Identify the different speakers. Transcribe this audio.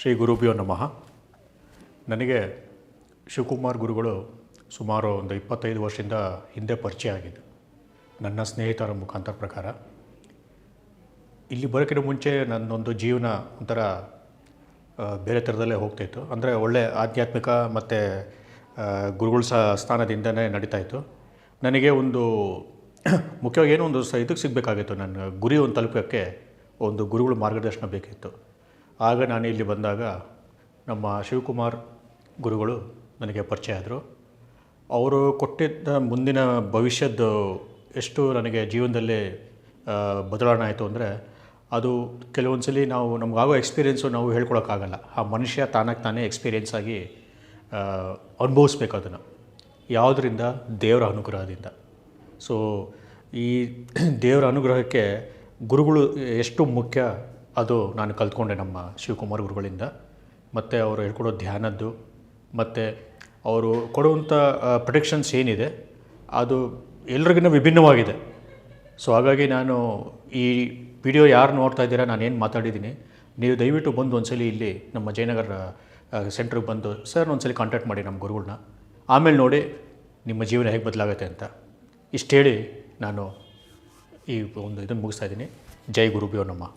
Speaker 1: ಶ್ರೀ ಗುರುಭ್ಯೋ ನಮಃ. ನನಗೆ ಶಿವಕುಮಾರ್ ಗುರುಗಳು ಸುಮಾರು ಒಂದು 25 ವರ್ಷದಿಂದ ಹಿಂದೆ ಪರಿಚಯ ಆಗಿದ್ದು, ನನ್ನ ಸ್ನೇಹಿತರ ಮುಖಾಂತರ ಪ್ರಕಾರ. ಇಲ್ಲಿ ಬರೋಕ್ಕಿಂತ ಮುಂಚೆ ನನ್ನೊಂದು ಜೀವನ ಒಂಥರ ಬೇರೆ ಥರದಲ್ಲೇ ಹೋಗ್ತಾಯಿತ್ತು. ಅಂದರೆ ಒಳ್ಳೆಯ ಆಧ್ಯಾತ್ಮಿಕ ಮತ್ತು ಗುರುಗಳ ಸ್ಥಾನದಿಂದನೇ ನಡೀತಾಯಿತ್ತು. ನನಗೆ ಒಂದು ಮುಖ್ಯವಾಗಿ ಏನೋ ಒಂದು ಇದಕ್ಕೆ ಸಿಗಬೇಕಾಗಿತ್ತು, ನನ್ನ ಗುರಿ ಒಂದು ತಲುಪೋಕ್ಕೆ ಒಂದು ಗುರುಗಳ ಮಾರ್ಗದರ್ಶನ ಬೇಕಿತ್ತು. ಆಗ ನಾನು ಇಲ್ಲಿ ಬಂದಾಗ ನಮ್ಮ ಶಿವಕುಮಾರ್ ಗುರುಗಳು ನನಗೆ ಪರಿಚಯ ಆದರು. ಅವರು ಕೊಟ್ಟಿದ್ದ ಮುಂದಿನ ಭವಿಷ್ಯದ ಎಷ್ಟು ನನಗೆ ಜೀವನದಲ್ಲಿ ಬದಲಾವಣೆ ಆಯಿತು ಅಂದರೆ, ಅದು ಕೆಲವೊಂದು ಸಲ ನಮಗಾಗೋ ಎಕ್ಸ್ಪೀರಿಯೆನ್ಸು ನಾವು ಹೇಳ್ಕೊಳಕ್ಕಾಗಲ್ಲ. ಆ ಮನುಷ್ಯ ತಾನೇ ಎಕ್ಸ್ಪೀರಿಯೆನ್ಸ್ ಆಗಿ ಅನುಭವಿಸ್ಬೇಕು ಅದನ್ನು. ಯಾವುದರಿಂದ? ದೇವರ ಅನುಗ್ರಹದಿಂದ. ಸೊ ಈ ದೇವರ ಅನುಗ್ರಹಕ್ಕೆ ಗುರುಗಳು ಎಷ್ಟು ಮುಖ್ಯ ಅದು ನಾನು ಕಲ್ತ್ಕೊಂಡೆ ನಮ್ಮ ಶಿವಕುಮಾರ್ ಗುರುಗಳಿಂದ. ಮತ್ತು ಅವರು ಹೇಳ್ಕೊಡೋ ಧ್ಯಾನದ್ದು ಮತ್ತು ಅವರು ಕೊಡುವಂಥ ಪ್ರೊಟೆಕ್ಷನ್ಸ್ ಏನಿದೆ ಅದು ಎಲ್ರಿಗಿನ್ನ ವಿಭಿನ್ನವಾಗಿದೆ. ಸೊ ಹಾಗಾಗಿ ನಾನು ಈ ವಿಡಿಯೋ ಯಾರು ನೋಡ್ತಾ ಇದ್ದೀರಾ, ನಾನೇನು ಮಾತಾಡಿದ್ದೀನಿ, ನೀವು ದಯವಿಟ್ಟು ಬಂದು ಒಂದ್ಸಲಿ ಇಲ್ಲಿ ನಮ್ಮ ಜಯನಗರ ಸೆಂಟ್ರಿಗೆ ಬಂದು ಸರ್ ಒಂದ್ಸಲಿ ಕಾಂಟ್ಯಾಕ್ಟ್ ಮಾಡಿ ನಮ್ಮ ಗುರುಗಳನ್ನ. ಆಮೇಲೆ ನೋಡಿ ನಿಮ್ಮ ಜೀವನ ಹೇಗೆ ಬದಲಾಗುತ್ತೆ ಅಂತ ಇಷ್ಟು ಹೇಳಿ ನಾನು ಈ ಒಂದು ಇದನ್ನು ಮುಗಿಸ್ತಾ ಇದ್ದೀನಿ. ಜೈ ಗುರುಭ್ಯೋ ನಮಃ.